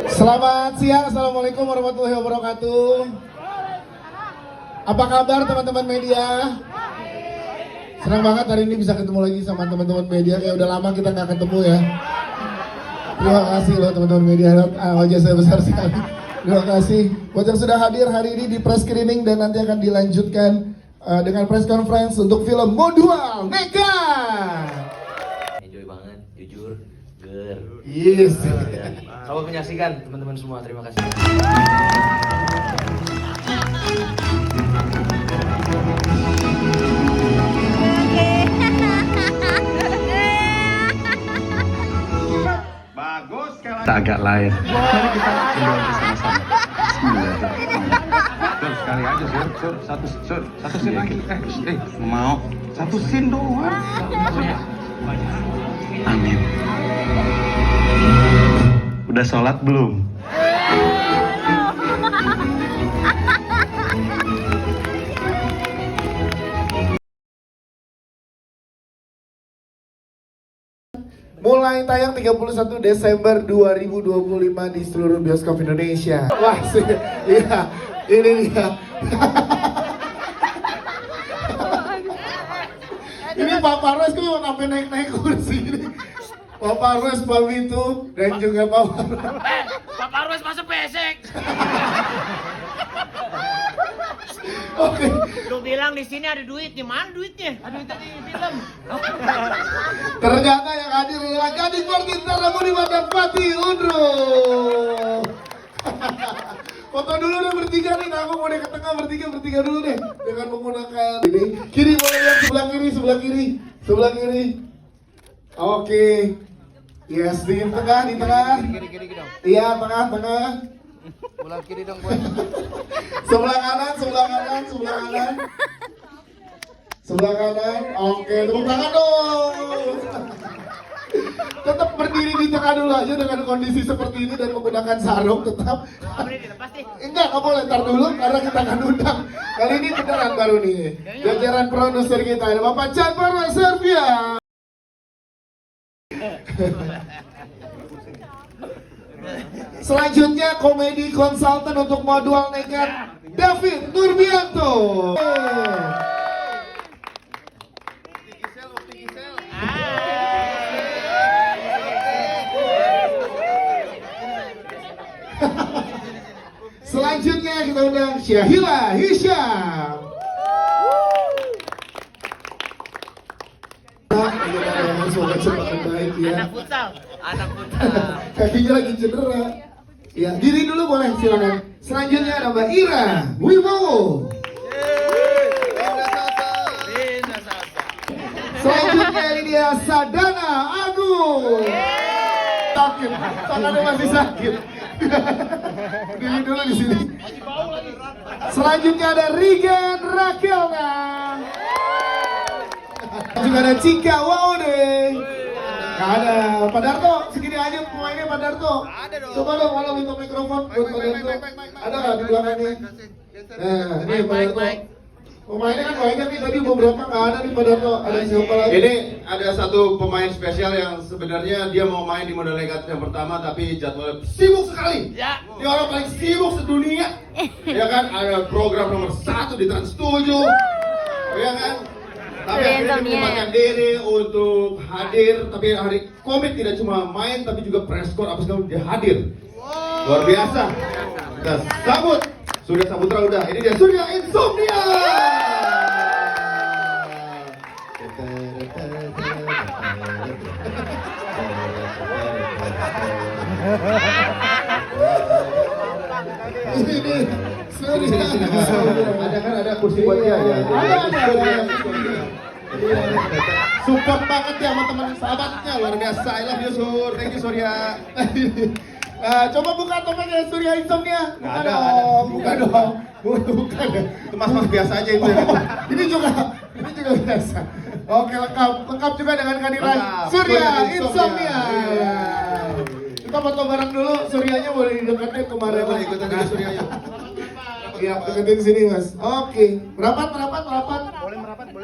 Selamat siang, assalamualaikum warahmatullahi wabarakatuh. Apa kabar teman-teman media? Senang banget hari ini bisa ketemu lagi sama teman-teman media. Kayak udah lama kita nggak ketemu ya. Terima kasih loh teman-teman media. Wajah saya besar sekali. Terima kasih buat yang sudah hadir hari ini di press screening dan nanti akan dilanjutkan dengan press conference untuk film Modual Nekat. Enjoy banget, jujur, ger. Yes. Selamat menyaksikan teman-teman semua, terima kasih. Bagus sekali. Agak lain. Mari kita berdoa bersama-sama. Sur, sekali aja sur, satu scene lagi. Mau satu scene doang. Amin. Udah sholat belum? Mulai tayang 31 Desember 2025 di seluruh bioskop Indonesia. Wah, iya, ini dia. Ini Pak Parwes kok mau sampai naik-naik kursi ini. Pak Parwes, Pak Witu, dan juga Pak Parwes. Pak Parwes masa pesek. Oke. Lu bilang di sini ada duit, di mana duitnya? Ada duitnya di film. Ternyata yang hadir adalah gadis Martinta Ramuni Fatih Undro. Foto dulu deh bertiga nih, aku mau deh ke tengah bertiga dulu deh dengan menggunakan ini. Kiri boleh lihat sebelah kiri. Oke. Yes, di tengah. Kiri dong. Iya, tengah. Pulang kiri dong, Boy. Sebelah kanan. Sebelah kanan. Oke, tepuk tangan dong. Tetap berdiri di tengah dulu aja dengan kondisi seperti ini dan menggunakan sarung tetap. Enggak boleh, ntar dulu karena kita akan undang. Kali ini beneran baru nih. Jajaran produser kita ada Bapak Chan Parwes Servia. Selanjutnya komedi konsultan untuk Modual Nekat David Nurbianto. Selanjutnya kita undang Syahila Hisyam. Anak futsal. Kakinya lagi cedera. Ya, diri dulu boleh, silakan. Selanjutnya ada Mbak Ira Wibowo. Selanjutnya ini dia Sadana Agung. Sakit, tangannya masih sakit. Diri dulu di sini. Selanjutnya ada Rigen Rakelna. Juga ada Cika Waude. Gak ada. Pak Darto, segini aja pemainnya Pak Darto. Coba dong kalau minta mikrofon buat Pak Darto. Ada nggak di belakangnya? Nah, ini Pak Darto. Pemainnya kan banyak nih, tadi beberapa nggak ada nih Pak Darto. Ada siapa lagi? Ini ada satu pemain spesial yang sebenarnya dia mau main di Modal Nekat yang pertama tapi jadwalnya sibuk sekali. Ya. Dia orang paling sibuk sedunia. Ya kan, ada program nomor 1 di Trans 7. Ya kan? Tapi akhirnya menyempatkan diri untuk hadir, tapi hari komik tidak cuma main tapi juga press con apa segala dia hadir. Luar biasa. Kita sambut Surya Saputra udah. Ini dia Surya Insomnia. Ini Surya. Ada kursi buat dia ya. Support banget ya sama teman sahabatnya, luar biasa. I love you Sur. Thank you Surya. Coba buka topengnya Surya Insomnia. Buka Ada. dong. Bukan. Itu mas-mas biasa aja itu ya. Ini juga biasa. Oke, lengkap juga dengan kehadiran Lengkap. Surya Surya Insomnia. Insomnia. Kita foto bareng dulu. Suryanya boleh dideketin kemarin. Boleh ikutan juga Surya yuk. Iya, deketin sini Mas. Oke, merapat.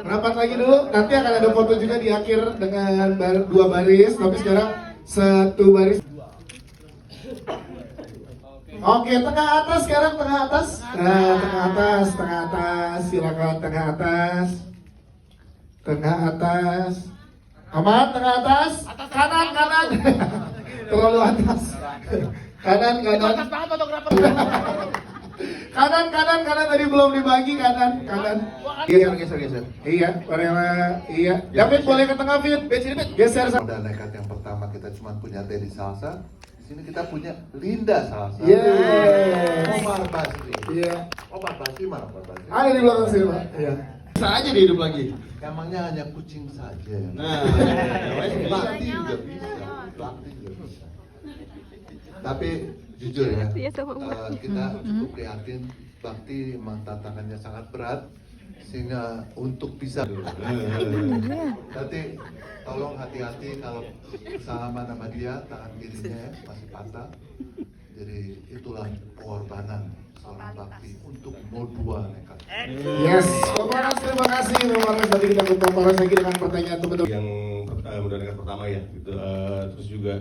Merapat lagi dulu. Nanti akan ada foto juga di akhir dengan dua baris. Tapi sekarang satu baris. Oke, tengah atas sekarang, tengah atas. Nah, tengah atas, silakan tengah atas. Tengah atas. Aman, tengah atas. Kanan. Terlalu atas. Kanan. Atas banget fotografer. Kanan tadi belum dibagi kanan. Geser. Iya, iya. David boleh ke tengah, Fit. Geser. Modal nekat yang pertama kita cuma punya Teddy Salsa. Di sini kita punya Linda Salsa. Yes. Omar Basri. Iya. Omar Basri mana Omar Basri? Ada di belakang sini, Pak. Iya. Bisa aja dia hidup lagi. Emangnya hanya kucing saja. Nah, Bakti juga bisa. Tapi jujur ya, kita cukup prihatin. Bakti memang tantangannya sangat berat, sehingga untuk bisa nanti tolong hati-hati kalau salaman sama dia, tangan kirinya ya, masih patah. Jadi itulah pengorbanan seorang Bakti untuk modua nekat. Yes. Terima kasih. Tadi kita ke Bapak Paras lagi dengan pertanyaan teman-teman. Yang modal nekat pertama ya gitu. Terus juga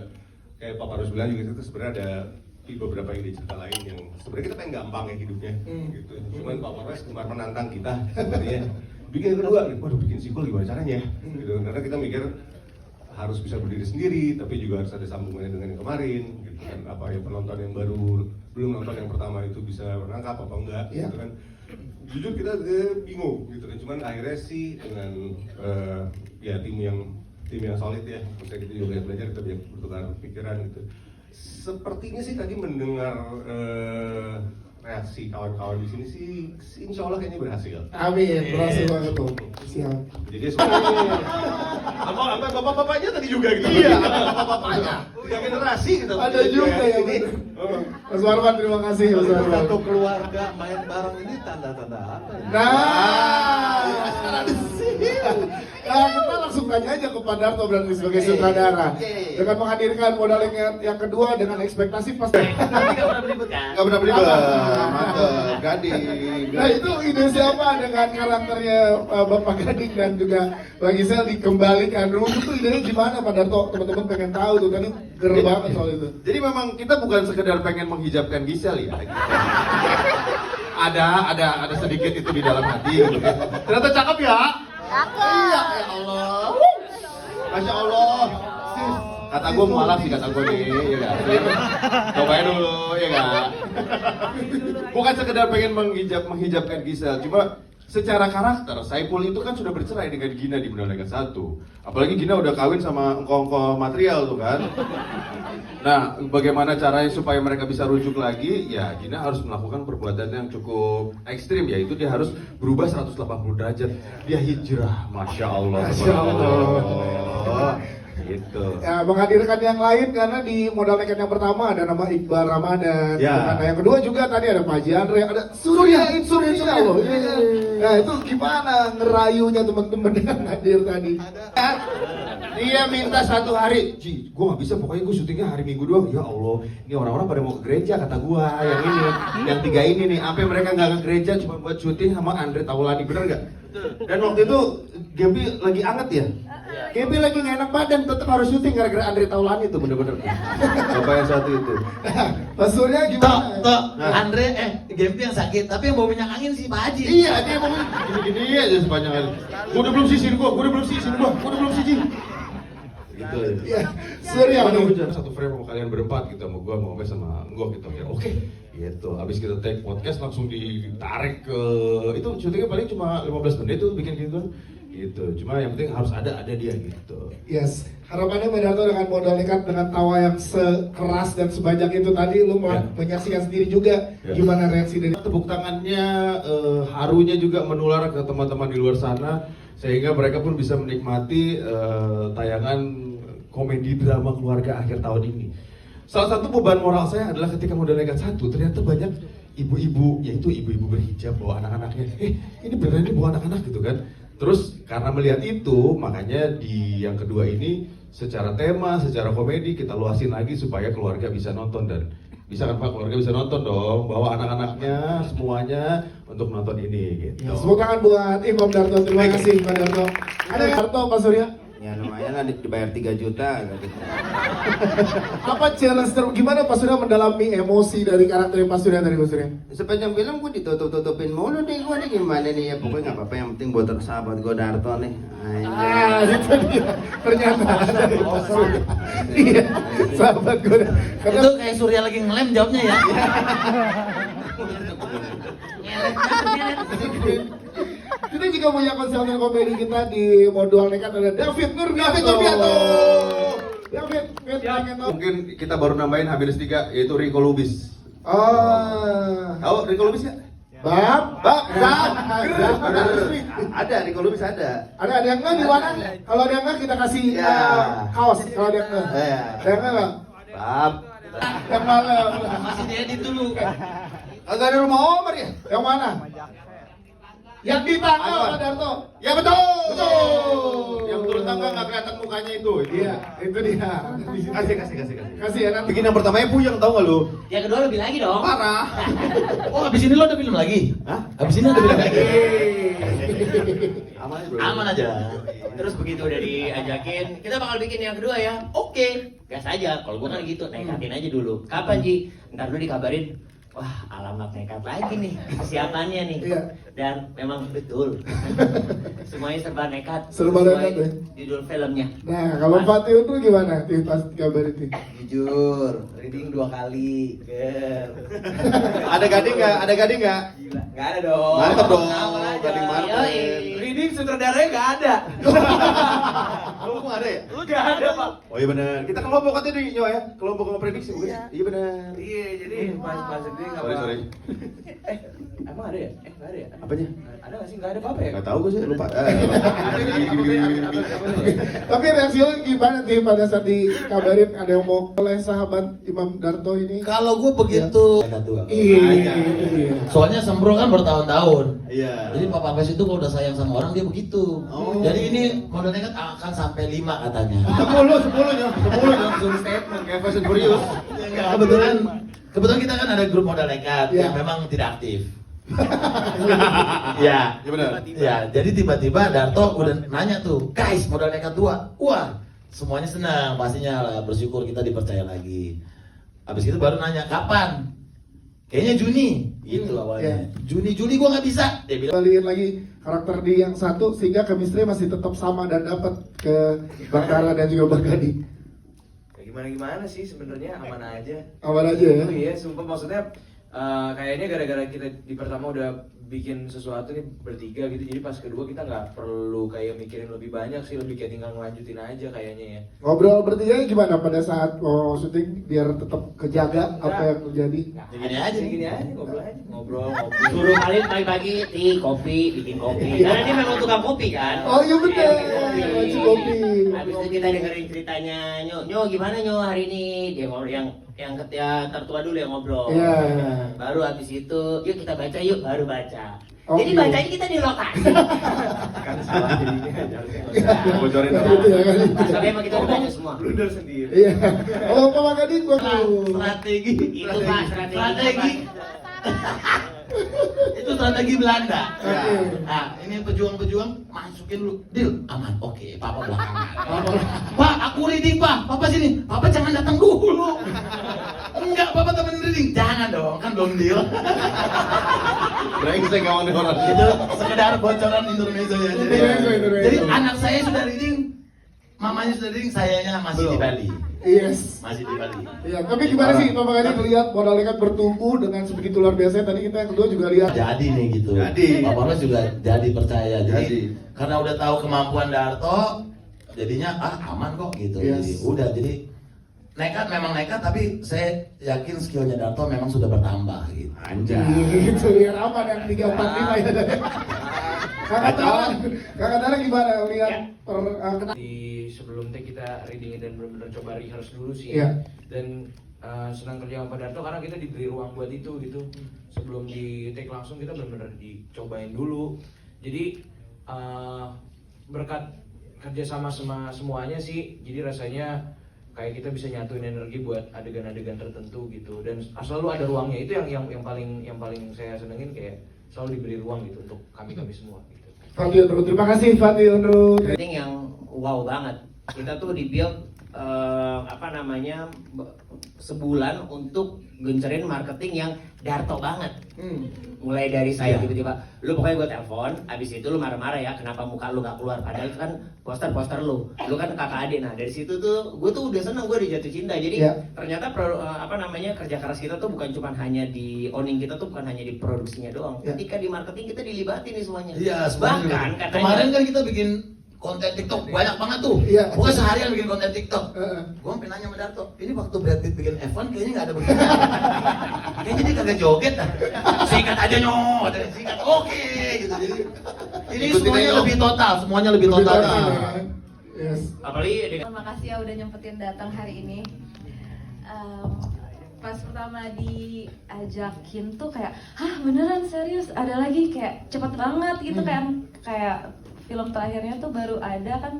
kayak Pak Parus bilang juga itu sebenarnya ada beberapa ide cerita lain yang sebenarnya kita pengen gampang ya hidupnya gitu. Cuman Pak Parus kemarin menantang kita sebenarnya bikin yang kedua, waduh bikin sequel gimana caranya gitu. Karena kita mikir harus bisa berdiri sendiri tapi juga harus ada sambungannya dengan yang kemarin gitu kan. Apa ya penonton yang baru belum nonton yang pertama itu bisa menangkap apa enggak gitu kan. Jujur kita bingung gitu kan. Cuman akhirnya sih dengan ya tim yang solid ya, maksudnya kita juga banyak belajar, kita banyak bertukar pikiran gitu. Sepertinya sih tadi mendengar reaksi kawan-kawan di sini sih, insya Allah kayaknya berhasil. Amin, berhasil banget tuh. Siap. Jadi apa bapak-bapaknya tadi juga gitu. Iya, bapak-bapaknya. Udah generasi gitu. Ada juga ya, bener. Mas Warman, terima kasih Mas Warman. Satu keluarga main bareng ini tanda-tanda apa? Nah, kita langsung tanya aja ke Pak Darto berarti sebagai sutradara. Dengan menghadirkan modal yang kedua dengan ekspektasi pasti. Tapi gak pernah beribut kan? Gak pernah beribut. Mantap, Gading. Nah itu ide siapa dengan karakternya Bapak Gading dan juga Bang Gisel dikembalikan. Dulu itu idenya gimana Pak Darto? Teman-teman pengen tahu tuh tadi ger banget soal itu. Jadi memang kita bukan sekedar pengen menghijabkan Gisel ya. Ada sedikit itu di dalam hati gitu. Ternyata cakep ya? Iya, ya Allah. Masya Allah. Kata gue mualaf sih kata gue nih, ya gak? Cobain dulu, ya gak? Bukan sekedar pengen menghijabkan Gisel, cuma secara karakter, Saipul itu kan sudah bercerai dengan Gina di Modal Nekat 1. Apalagi Gina udah kawin sama engkong-engkong material tuh kan. Nah, bagaimana caranya supaya mereka bisa rujuk lagi? Ya, Gina harus melakukan perbuatan yang cukup ekstrim, yaitu dia harus berubah 180 derajat. Dia hijrah, Masya Allah. Masya Allah. Gitu. Ya, menghadirkan yang lain karena di Modal Nekat yang pertama ada nama Iqbal Ramadan. Ya. Nah, yang kedua juga tadi ada Pak Jandre, ada Surya loh. Nah, itu gimana ngerayunya teman-teman dengan hadir tadi? Dia minta 1 hari, Ji, gue gak bisa, pokoknya gue syutingnya hari Minggu doang. Ya Allah, ini orang-orang pada mau ke gereja kata gue, yang ini, yang 3 ini nih, sampai mereka gak ke gereja cuma buat syuting sama Andre Taulani, bener gak? Dan waktu itu Gaby lagi anget ya? Gaby lagi gak enak badan, tetap harus syuting gara-gara Andre Taulani tuh bener-bener. Coba yang satu itu. Pak Surya gimana? Andre, Gaby yang sakit, tapi yang bawa minyak angin sih Pak Haji. Iya, dia mau gini-gini aja sepanjang hari. Gue udah belum sisin gue udah belum sisin. Gitu Ya, Surya Mana nih. gue satu frame sama kalian berempat gitu, sama gue, sama Omes, sama Ngok gitu ya. Oke, gitu. Abis kita take podcast langsung ditarik ke itu syutingnya paling cuma 15 menit tuh bikin gitu. Gitu. Cuma yang penting harus ada dia gitu. Yes, harapannya Pak Darto dengan Modal Nekat dengan tawa yang sekeras dan sebanyak itu tadi lu menyaksikan sendiri juga gimana reaksi dari Tepuk tangannya, harunya juga menular ke teman-teman di luar sana sehingga mereka pun bisa menikmati tayangan komedi drama keluarga akhir tahun ini. Salah satu beban moral saya adalah ketika Modal Nekat 1 ternyata banyak ibu-ibu, yaitu ibu-ibu berhijab bawa anak-anaknya. Ini beneran ini bawa anak-anak gitu kan. Terus karena melihat itu, makanya di yang kedua ini secara tema, secara komedi kita luasin lagi supaya keluarga bisa nonton dan bisa kan Pak, keluarga bisa nonton dong, bawa anak-anaknya semuanya untuk nonton ini gitu. Semoga kan buat Imam Darto, terima kasih Pak Darto. Ada Darto, Pak Surya? Ya lumayan lah dibayar 3 juta gitu. Apa challenge gimana Pak Surya mendalami emosi dari karakter Pak Surya tadi Pak Surya? Sepanjang film gue ditutup-tutupin mulu nih gue nih gimana nih ya pokoknya nggak apa-apa yang penting buat sahabat gue Darto nih. Itu dia. Ternyata ada di Pak Surya. Iya, sahabat gue. Karena Itu kayak Surya lagi ngelem jawabnya ya. kita juga punya konsultan komedi kita di Modal Nekat ada David Nurbianto. David, pengen tahu. Mungkin kita baru nambahin H-3 yaitu Rico Lubis. Tahu Rico Lubis ya? Bab. Ada Rico Lubis ada. Ada yang enggak di mana? Kalau ada yang enggak kita kasih kaos. Kalau ada yang enggak. Ada yang enggak? Bab. Yang mana? Masih diedit dulu. Agak ada rumah Omar ya? Yang mana? Yang di tangga Pak Darto. Ya betul. Betul. Yang turun tangga nggak kelihatan mukanya itu. Iya, itu dia. Kasih. Kasih ya nanti. Bikin yang pertamanya puyeng tau nggak lu? Yang kedua lebih lagi dong. Parah. Oh, habis ini lo ada film lagi? Hah? Habis ini ada film lagi? Aman bro. Aman aja. Terus begitu udah diajakin, kita bakal bikin yang kedua ya. Oke, gas aja. Kalau gua kan gitu, nekatin aja dulu. Kapan Ji? Ntar dulu dikabarin. Wah, alamat nekat lagi nih persiapannya nih. Iya. Dan memang betul. Semuanya serba nekat. Serba sesuai nekat, ya. Judul filmnya. Nah, kalau Fatih itu gimana? Pas kabar itu. Jujur, reading 2 kali. Ada gading nggak? Ada gading nggak? Gila, nggak ada dong. Mantap dong. Aman aja. Gading mantap. Yoi. Reading sutradaranya nggak ada. Lu nggak ada ya? Nggak ada Pak. Oh iya benar. Kita kelompok katanya nih Nyo ya. Kelompok prediksi bukan? Iya benar. Iya, jadi pas gede nggak Sorry. Emang ada ya? Nggak ada ya? Apanya? Ada nggak sih? Nggak ada apa-apa ya? Nggak tahu gue sih lupa. Tapi reaksi lo gimana sih pada saat dikabarin ada yang mau oleh sahabat Imam Darto ini? Kalau gue begitu, Iya. soalnya Sembro kan bertahun-tahun. Iya. Jadi Papa Pes itu kalau udah sayang sama orang dia begitu. Jadi ini modal nekat akan sampai 5 katanya. 10 Nyo. Zoom statement kayak Fast and Furious. Kebetulan kita kan ada grup modal nekat Iya. yang memang tidak aktif. Ya. Iya benar. Ya, jadi tiba-tiba Darto udah nanya tuh, guys modal nekat 2. Wah, semuanya senang pastinya lah, bersyukur kita dipercaya lagi. Habis itu baru nanya kapan? Kayaknya Juni, gitu awalnya. Juni gua nggak bisa. Dia bilang. Kita lihat lagi karakter di yang satu sehingga chemistry masih tetap sama dan dapat ke Bang Tara dan juga Bang Gadi. Ya gimana sih sebenarnya aman aja. Aman aja ya. Iya, sumpah maksudnya kayaknya gara-gara kita di pertama udah bikin sesuatu nih bertiga gitu, jadi pas kedua kita nggak perlu kayak mikirin lebih banyak sih, lebih kayak tinggal ngelanjutin aja kayaknya ya. Ngobrol bertiga gimana pada saat syuting biar tetap kejaga apa yang terjadi? Gini aja. Gini aja ngobrol. Suruh kalian pagi-pagi kopi, bikin kopi. Karena dia memang tukang kopi kan. Oh iya bener, wajib kopi. Habis itu kita dengerin ceritanya Nyo gimana Nyo hari ini? Dia ngobrol yang tertua dulu yang ngobrol. Iya. Baru habis itu yuk kita baca yuk, baru baca. Oke. Jadi bacanya kita di lokasi. Kan salah jadinya. Bocorin Iya, dong. iya, kan? Tapi emang kita udah baca semua. Blunder sendiri. Iya. Kalau Pak Bang Gadi gua Strategi. Itu Pak strategi. Itu strategi Belanda. Oke. Nah, ini pejuang-pejuang masukin dulu. Deal, aman. Oke, Papa belakangan. Pak, aku reading, Pak. Papa sini. Papa jangan datang dulu. Enggak, Papa temen reading. Jangan dong, kan belum deal. Brengsek kawan orang. Itu sekedar bocoran Indonesia ya. Jadi anak saya sudah reading, mamanya sudah reading, sayanya masih di Bali. Yes. Masih di Bali. Iya, tapi gimana sih Pak Bang Gadi melihat modal nekat bertumbuh dengan sebegitu luar biasa? Tadi kita yang kedua juga lihat. Jadi nih gitu. Jadi. Papa Ros juga jadi percaya. Jadi Jadi. karena udah tahu kemampuan Darto, jadinya aman kok gitu. Yes. Jadi udah jadi nekat memang nekat, tapi saya yakin skillnya Darto memang sudah bertambah gitu. Anjay. Gitu ya, aman yang 345 ya. Kakak Tara gimana lihat Di sebelum take kita reading dan benar-benar coba rehearse dulu sih. Iya. Dan senang kerja sama Pak Darto karena kita diberi ruang buat itu gitu. Sebelum di take langsung kita benar-benar dicobain dulu. Jadi berkat kerja sama semuanya sih, jadi rasanya kayak kita bisa nyatuin energi buat adegan-adegan tertentu gitu. Dan selalu ada ruangnya, itu yang paling saya senengin, kayak selalu diberi ruang gitu untuk kami semua gitu. Fatih Unru, terima kasih Fatih Unru. Yang penting yang wow banget. Kita tuh di-build sebulan untuk gencerin marketing yang Darto banget. Mulai dari saya tiba-tiba, lu pokoknya gue telepon, abis itu lu marah-marah ya, kenapa muka lu gak keluar, padahal itu kan poster-poster lu kan kakak adik. Nah dari situ tuh, gue tuh udah seneng, gue udah jatuh cinta. Jadi ternyata kerja keras kita tuh bukan cuma hanya di owning kita tuh bukan hanya di produksinya doang. Ketika di marketing kita dilibatin nih semuanya. Iya, Bahkan katanya kemarin kan kita bikin konten TikTok banyak banget tuh. Pokoknya seharian bikin konten TikTok. Gue sampai nanya sama Darto, ini waktu Brad Pitt bikin F1 kayaknya nggak ada begini. Kayaknya dia kagak joget dah. Sikat aja nyot, sikat oke gitu. Jadi ini semuanya lebih total, Yes. apalagi Terima kasih ya udah nyempetin datang hari ini. Pas pertama diajakin tuh kayak, hah beneran serius? Ada lagi kayak cepet banget gitu kayak film terakhirnya tuh baru ada kan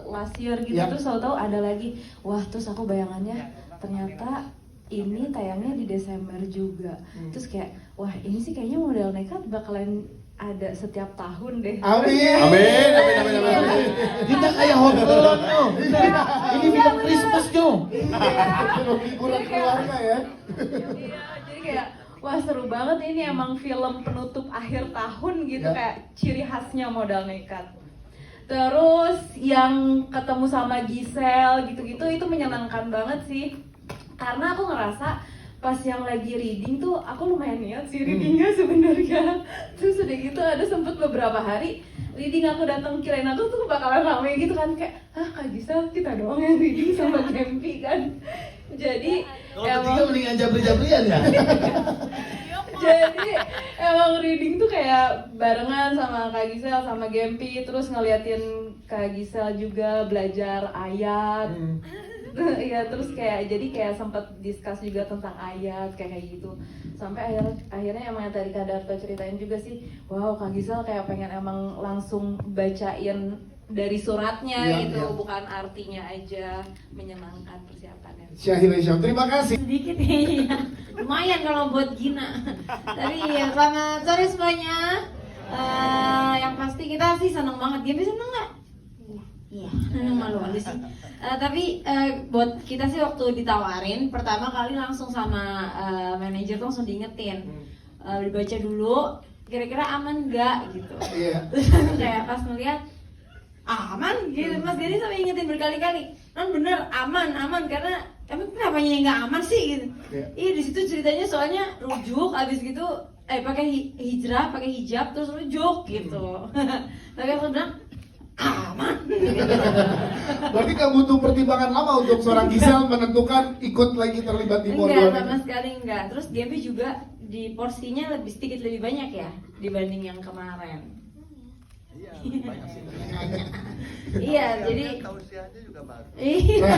last year gitu, terus tahu-tahu ada lagi. Wah, terus aku bayangannya ternyata ini tayangnya di Desember juga. Terus kayak, wah ini sih kayaknya Modal Nekat bakalan ada setiap tahun deh. Amin. Kita kayak Home Alone tuh. Ini film Christmas tuh. Hiburan keluarga ya. Iya, jadi kayak wah seru banget ini emang film penutup akhir tahun gitu kayak ciri khasnya Modal Nekat. Terus yang ketemu sama Giselle gitu-gitu itu menyenangkan banget sih. Karena aku ngerasa pas yang lagi reading tuh aku lumayan niat sih readingnya sebenarnya. Terus udah gitu ada sempet beberapa hari reading aku datang kirain aku tuh bakalan rame gitu kan kayak Kak Giselle kita doang yang reading sama Gempi kan. Jadi kalau bertiga mendingan jabri-jabrian ya. Jadi emang reading tuh kayak barengan sama Kak Giselle sama Gempi, terus ngeliatin Kak Giselle juga belajar ayat. Iya, terus kayak sempat discuss juga tentang ayat kayak gitu. Sampai akhirnya emang yang tadi Kak Darto ceritain juga sih, wow Kak Giselle kayak pengen emang langsung bacain dari suratnya bukan artinya aja. Menyenangkan persiapannya. Syahir Syam, terima kasih. Sedikit ya, lumayan kalau buat Gina. Tapi ya selamat sore semuanya. Yang pasti kita sih seneng banget. Gempi seneng nggak? Iya, malu aja sih. Tapi buat kita sih waktu ditawarin pertama kali langsung sama manajer tuh langsung diingetin, dibaca dulu, kira-kira aman nggak gitu. Terus kayak pas ngeliat aman gitu, Mas Denny sampai ingetin berkali-kali, non bener aman karena emang kenapa nggak aman sih gitu. Iya di situ ceritanya soalnya rujuk, abis gitu pakai hijrah, pakai hijab terus rujuk gitu. Tapi aku bilang aman. Berarti gak butuh pertimbangan lama untuk seorang Giselle menentukan ikut lagi terlibat di Enggak, sama sekali enggak. Terus Gempi juga di porsinya sedikit lebih banyak ya dibanding yang kemarin. Iya, banyak sih. Iya, jadi tausiahnya juga baru. Iya.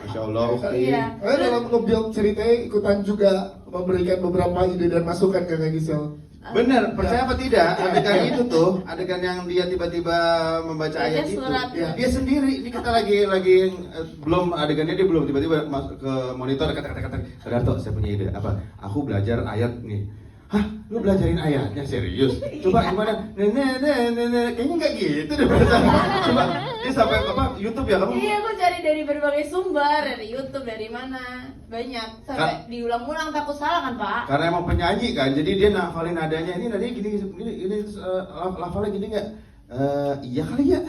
Masya Allah. Iya. Dalam nge-build ceritanya ikutan juga memberikan beberapa ide dan masukan ke Kak Giselle. Bener, percaya apa tidak, adegan itu tuh, adegan yang dia tiba-tiba membaca ayat itu, dia sendiri, ini kita lagi belum adegannya dia belum tiba-tiba masuk ke monitor kata-kata, Darto, saya punya ide, apa? Aku belajar ayat nih. Hah? Lu belajarin ayatnya serius? Coba gimana? Kayaknya nggak gitu deh perasaan. Coba dia sampai YouTube ya kamu? Iya, aku cari dari berbagai sumber, dari YouTube, dari mana, banyak. Sampai diulang-ulang takut salah kan Pak? Karena emang penyanyi kan, jadi dia ngafalin nadanya. Ini nadanya gini, lafalnya gini nggak? Iya kali ya.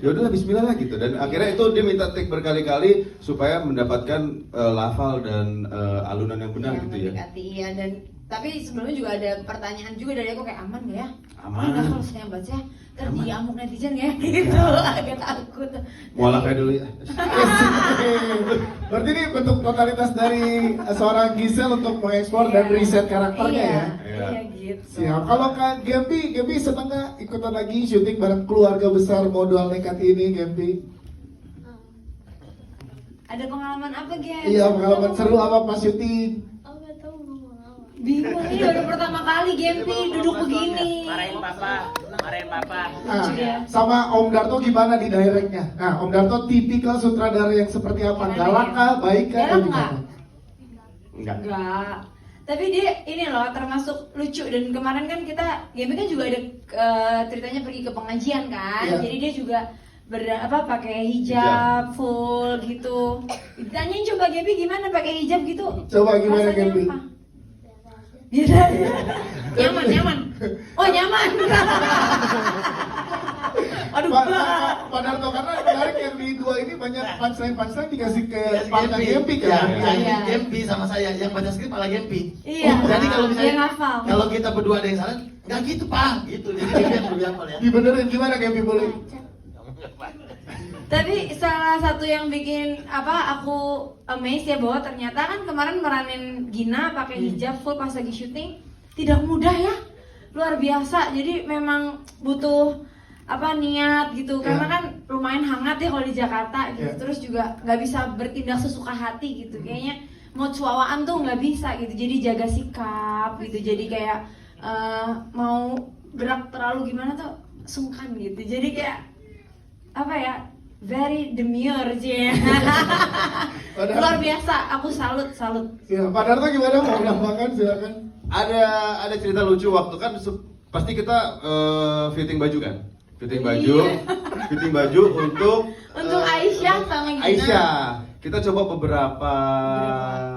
Ya udahlah Bismillah lah gitu. Dan akhirnya itu dia minta take berkali-kali supaya mendapatkan lafal dan alunan yang benar gitu ya. Iya, dan tapi sebelumnya juga ada pertanyaan juga dari aku kayak aman gak ya? Aman. Enggak kalau saya baca terdiamuk netizen ya gitu, agak takut. Mualaf kayak dulu ya. Berarti ini bentuk totalitas dari seorang Giselle untuk mengeksplor dan riset karakternya ya. Iya gitu. Siap. Kalau Kak Gempi seneng nggak ikutan lagi syuting bareng keluarga besar Modal Nekat ini, Gempi? Ada pengalaman apa Gem? Iya, pengalaman seru apa pas syuting? Bingung nih, udah pertama kali Gempi duduk begini. Marahin papa. Nah, sama Om Darto gimana di directnya? Nah, Om Darto tipikal sutradara yang seperti apa? Galak kah, baik kah, atau gimana? Enggak. Tapi dia ini loh termasuk lucu, dan kemarin kan kita Gaby kan juga ada ceritanya pergi ke pengajian kan. Iya. Jadi dia juga pakai hijab full gitu. Ditanyain coba Gaby gimana pakai hijab gitu. Coba gimana Rasanya Gaby? apa? Beda. Nyaman. Oh nyaman. Aduh. Pak Darto, karena menarik yang di dua ini banyak punchline dikasih ke Pak Gempi kan? Iya, Gempi sama saya yang baca skrip malah Gempi. Iya. Jadi kalau Dia misalnya ngafal. kalau kita berdua ada yang salah, nggak gitu Pak, gitu. Jadi Gempi yang lebih hafal ya. Dibenerin gimana Gempi boleh? Tapi salah satu yang bikin aku amazed ya, bahwa ternyata kan kemarin meranin Gina pakai hijab full pas lagi syuting tidak mudah ya, luar biasa. Jadi memang butuh niat gitu, karena kan lumayan hangat ya kalau di Jakarta gitu. Terus juga nggak bisa bertindak sesuka hati gitu, kayaknya mau cuawaan tuh nggak bisa gitu. Jadi jaga sikap gitu, jadi kayak mau gerak terlalu gimana tuh sungkan gitu. Jadi kayak very demure sih. Luar biasa, aku salut. Ya, Pak Darto gimana, mau menambahkan silakan. Ada cerita lucu waktu kan pasti kita fitting baju kan. Fitting baju untuk Aisyah sama Gina. Aisyah. Kita coba beberapa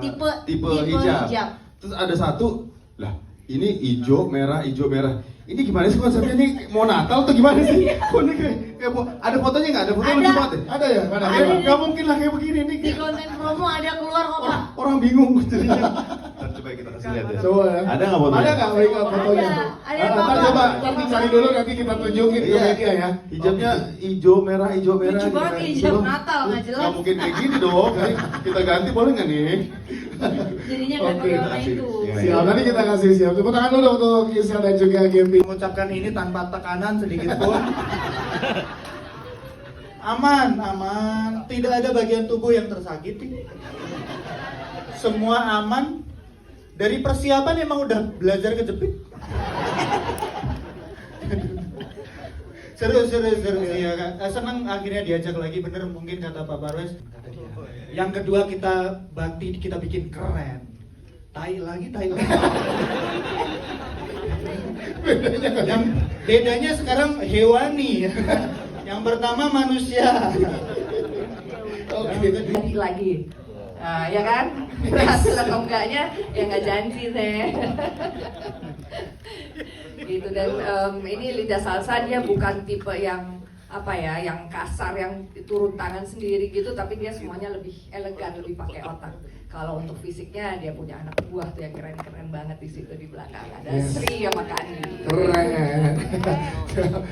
tipe hijab. Terus ada satu, lah ini hijau merah. Ini gimana sih konsepnya nih? Mau Natal atau gimana sih? Kok ini kayak ada fotonya nggak? Ada fotonya lucu banget deh. Ada ya? Mana? Ada. Nggak mungkin lah kayak begini nih. Di konten promo ada keluar kok Pak. Orang bingung jadinya. Coba kita kasih lihat ya. Coba ya. Ada nggak fotonya? Ada nggak mereka fotonya? Ada Ntar coba, ntar dicari dulu nanti kita tunjukin ke media ya. Hijabnya hijau merah. Lucu banget hijab Natal, nggak jelas. Nggak mungkin kayak gini dong. Kita ganti boleh nggak nih? Jadinya nggak pakai warna itu. Siap, nanti kita kasih siap. Tepuk tangan dulu untuk Yusel dan juga Gempi. Mengucapkan ini tanpa tekanan sedikit pun. Aman. Tidak ada bagian tubuh yang tersakiti. Semua aman. Dari persiapan emang udah belajar kejepit. Seru ya kan. Senang akhirnya diajak lagi, bener mungkin kata Pak Parwes. Yang kedua kita bikin keren. Tai lagi. Yang bedanya sekarang hewani. Yang pertama manusia. Balik lagi. Nah, ya kan? Berhasil atau enggaknya ya nggak janji saya. Gitu, dan ini Linda Salsa, dia bukan tipe yang yang kasar, yang turun tangan sendiri gitu, tapi dia semuanya lebih elegan, lebih pakai otak. Kalau untuk fisiknya dia punya anak buah tuh yang keren banget di situ di belakang. Ada Sri sama Kandi. Keren.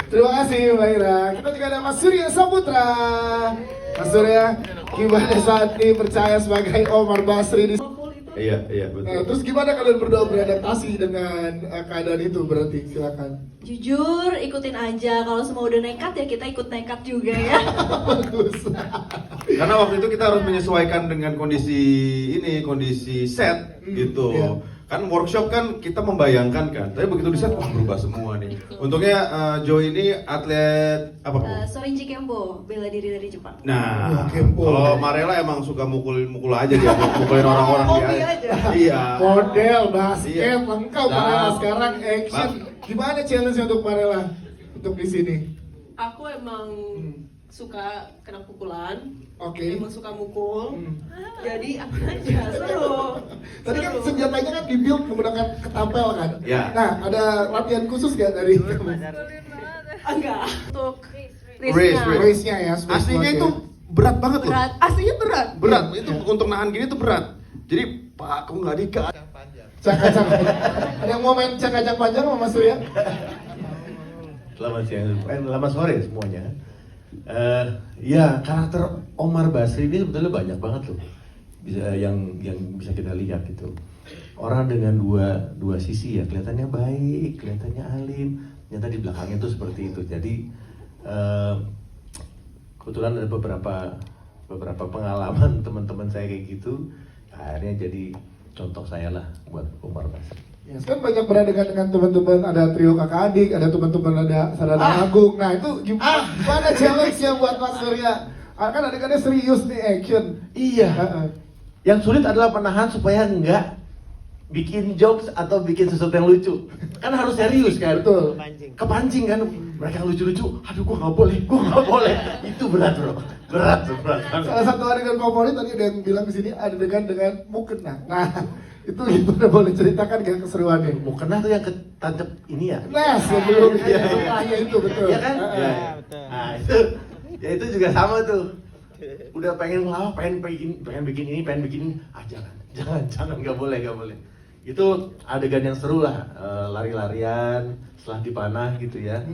Terima kasih Mbak Ira. Kita juga ada Mas Surya Saputra. Mas Surya, gimana saat ini percaya sebagai Omar Basri di Iya betul. terus gimana kalian berdua beradaptasi dengan keadaan itu berarti? Silakan. Jujur, ikutin aja. Kalau semua udah nekat ya kita ikut nekat juga ya. Bagus. Karena waktu itu kita harus menyesuaikan dengan kondisi set gitu. Iya. Kan workshop kan kita membayangkan kan, tapi begitu di set berubah semua nih. Untungnya Joe ini atlet apa Bu? Sorinji Kembo, bela diri dari Jepang. Nah, Kempo. kalau Marela emang suka mukul aja dia, mukulin orang-orang dia. Iya. Model, basket, Iya. lengkap Nah. Marela sekarang action. Gimana challenge untuk Marela untuk di sini? Aku emang suka kena pukulan, Oke. emang suka mukul, jadi apa aja seru. Tadi kan senjatanya kan di-build menggunakan ketapel kan? Ya. Nah, ada latihan khusus gak dari Enggak. Untuk race-nya ya? Aslinya itu berat banget loh. aslinya berat. Berat, itu untuk nahan gini tuh berat. Jadi Pak, kamu nggak dikat. Cak-cak. Ada yang mau main cak-cak panjang sama Mas Surya? Selamat siang, selamat sore semuanya. Ya karakter Omar Basri ini sebetulnya banyak banget loh, yang bisa kita lihat gitu. Orang dengan dua sisi ya, kelihatannya baik, kelihatannya alim, ternyata di belakangnya tuh seperti itu. Jadi kebetulan ada beberapa pengalaman teman-teman saya kayak gitu, akhirnya jadi contoh saya lah buat Omar Basri. Ya, kan banyak beradegan dengan teman-teman, ada trio kakak adik, ada teman-teman ada saudara agung. Nah itu gimana challenge-nya buat Mas Surya? Kan adegannya serius nih, action. Iya. Yang sulit adalah menahan supaya enggak bikin jokes atau bikin sesuatu yang lucu. Kan harus serius kan? Betul. Kepancing kan, mereka lucu-lucu, aduh gua nggak boleh. Itu berat bro, berat. Salah satu adegan favorit tadi ada yang bilang di sini adegan dengan mukena. Nah, itu gimana, boleh ceritakan gak keseruannya? Mukena tuh yang ketancap ini ya? Nah, sebelum itu betul. Iya kan? Iya. Nah itu juga sama tuh. Udah pengen ngelawak, pengen bikin ini, jangan, nggak boleh. Itu adegan yang seru lah, lari-larian setelah dipanah gitu ya,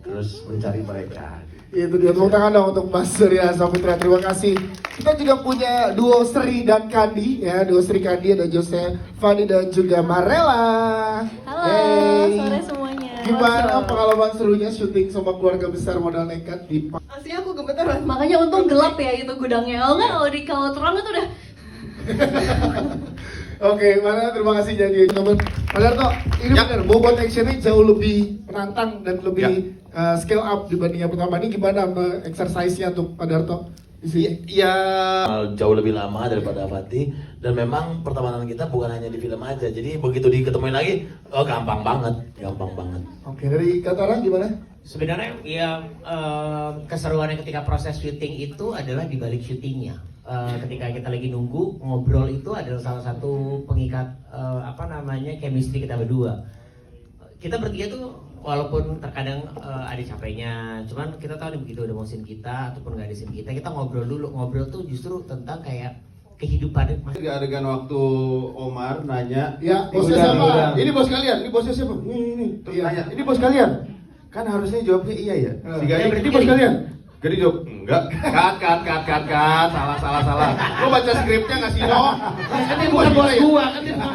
terus mencari mereka. Itu dia, tepuk tangan dong untuk Mas Surya Saputra, terima kasih. Kita juga punya duo Sri dan Kandi ya, duo Sri Kandi ada Jose, Fanny dan juga Marella. Halo, sore semuanya. Gimana pengalaman serunya syuting sama keluarga besar Modal Nekat di Aslinya aku gemeteran. Makanya untung gelap ya itu gudangnya. Kalau terang itu udah Oke, mana terima kasih jadi teman. Pak Darto, ini benar, bobot actionnya jauh lebih menantang dan lebih scale up dibanding yang pertama. Ini gimana exercise-nya untuk Pak Darto di sini? Ya jauh lebih lama daripada Fatih, dan memang pertemanan kita bukan hanya di film aja. Jadi begitu diketemuin lagi, gampang banget. Oke, dari Katara gimana? Sebenarnya ya keseruannya ketika proses syuting itu adalah di balik syutingnya. Ketika kita lagi nunggu, ngobrol itu adalah salah satu pengikat chemistry kita berdua. Kita bertiga tuh walaupun terkadang ada capeknya, cuman kita tahu nih begitu ada mau scene kita ataupun nggak ada scene kita ngobrol dulu. Ngobrol tuh justru tentang kayak kehidupan. Adegan waktu Omar nanya, ya bosnya siapa? Ini bos kalian, ini bosnya siapa? Ini. Terus nanya, ini bos kalian? Kan harusnya jawabnya iya ya. Ini bos kalian? Jadi jawab, enggak, kat, salah. Lo baca skripnya nggak sih, no? Kan dia bukan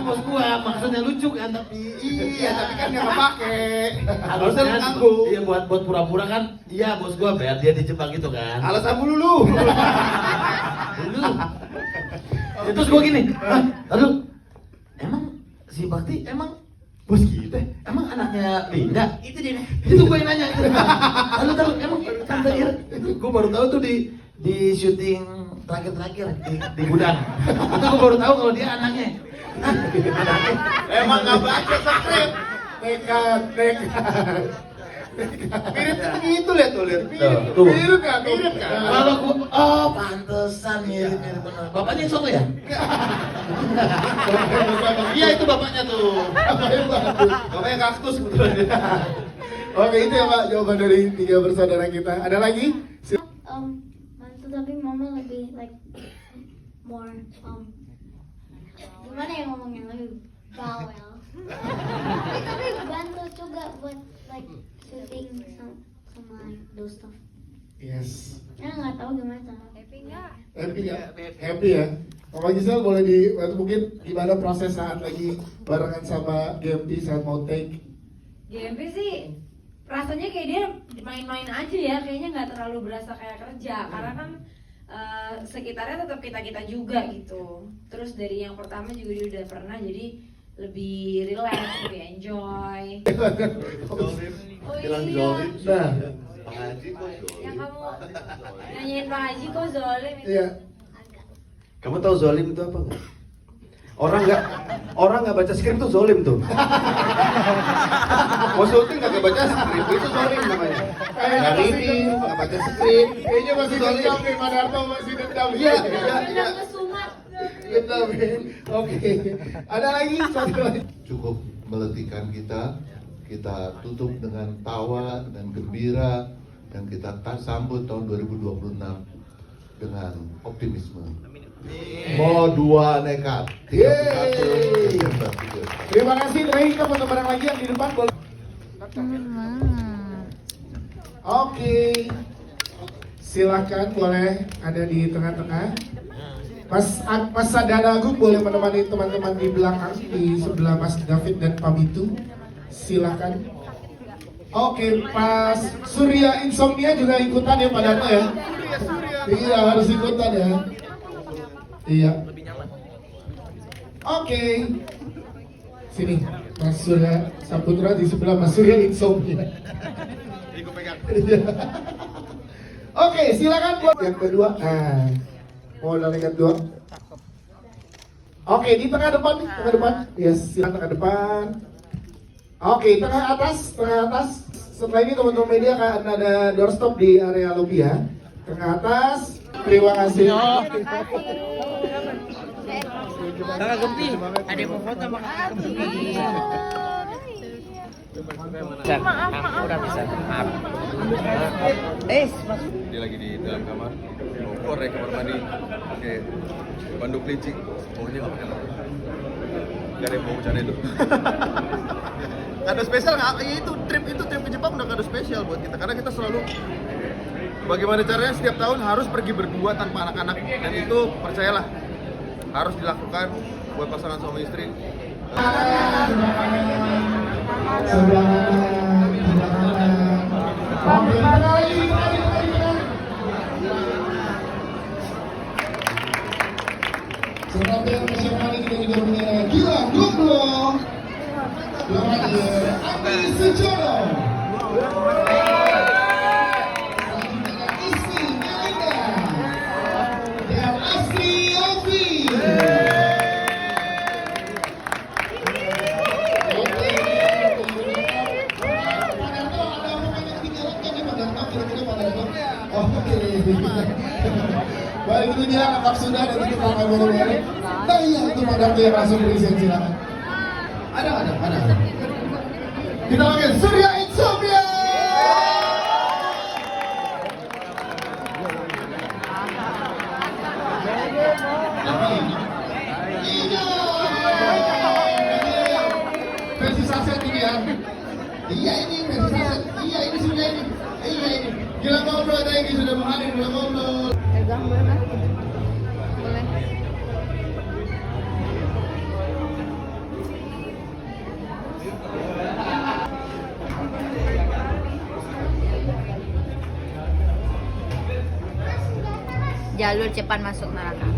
bos gua, maksudnya lucu kan, tapi Iya, tapi kan dia nggak pakai. harusnya nganggu. Iya buat pura-pura kan, iya bos gua, biar dia dijebak gitu kan. Alasan mulu lu. Terus gua gini, aduh, emang si Bakti emang bos kita, emang anaknya Linda? Itu gue yang nanya. Lalu emang tante Ira, gue baru tahu tuh di syuting terakhir di gudang. Itu gue baru tahu kalau dia anaknya. Emang nggak baca skrip. Nekat. Mirip begitu lihat tuh. Mirip kan? Kalau gue, pantesan mirip benar. Bapaknya yang sono ya? Iya itu bapaknya tuh. Bapaknya kaktus sebetulnya. Oke, itu ya Pak jawaban dari 3 bersaudara kita. Ada lagi? Bantu, tapi mama lebih more gimana ya ngomongnya, lebih bawel. tapi bantu juga buat shooting sama those stuff. Yes. Nggak tahu gimana cara. Happy ya. Mama Gisel boleh mungkin gimana proses saat lagi barengan sama GMT saat mau take? GMP sih rasanya kayak dia main-main aja ya, kayaknya nggak terlalu berasa kayak kerja karena kan sekitarnya tetap kita juga gitu. Terus dari yang pertama juga dia udah pernah, jadi lebih relax, lebih enjoy. Bilang iya. Zolim. Nah, Pak Haji kok Yang kamu nanyain Pak Haji kok Zolim itu. iya. Kamu tahu zolim itu apa nggak? Orang nggak baca skrip tuh zolim tuh. Mau syuting nggak baca skrip itu zolim namanya. Nggak reading, nggak baca skrip. Kayaknya masih dendam nih, Pak Darto masih dendam. Iya. Dendam. Oke. Ada lagi satu lagi. cukup meletikan kita tutup dengan tawa, dengan gembira, dan kita sambut tahun 2026 dengan optimisme. Modal Nekat. Yeay. Terima kasih. Terakhir kita foto bareng lagi yang di depan boleh. Oke. Silakan boleh ada di tengah-tengah. Mas Sadana Agung boleh menemani teman-teman di belakang di sebelah Mas David dan Pak Bitu. Silakan. Oke, Pas Surya Insomnia juga ikutan ya Pak Darto ya. Iya harus ikutan ya. Iya. Oke. Sini, Mas Surya Saputra di sebelah Mas Surya Insomnia. Oke, silakan buat yang kedua. Modal nekat 2. Oke, di tengah depan nih, tengah depan. Yes, silakan tengah depan. Oke, tengah atas, tengah atas. Setelah ini teman-teman media akan ada doorstop di area lobby ya. Tengah atas. Terima kasih. Kakak Gempi, ada yang mau foto sama Kakak Gempi. Maaf, udah bisa. Maaf. Dia lagi di dalam kamar, mau keluar dari kamar mandi, pakai bandung kelinci, baunya nggak pakai lama. Gak ada yang mau bercanda itu. Kado spesial nggak? Itu trip ke Jepang udah kado spesial buat kita karena kita selalu bagaimana caranya setiap tahun harus pergi berdua tanpa anak-anak dan itu percayalah harus dilakukan buat pasangan suami istri. Seperti yang bersama ini kita juga punya Gilang Goblo, Andi Sujono, Isti Melinda, dan Asri Yofi. Baik, itu dia lengkap sudah, nanti kita akan boleh. Nah iya, itu Madam yang langsung present, silakan. Ada. Kita panggil Surya Insomnia. Versi saset ini ya. Iya ini versi saset. Iya ini sudah ini. Iya ini. Gila ngobrol tadi sudah menghadir, gila ngobrol. Pegang boleh kan? Boleh. Jalur cepat masuk neraka.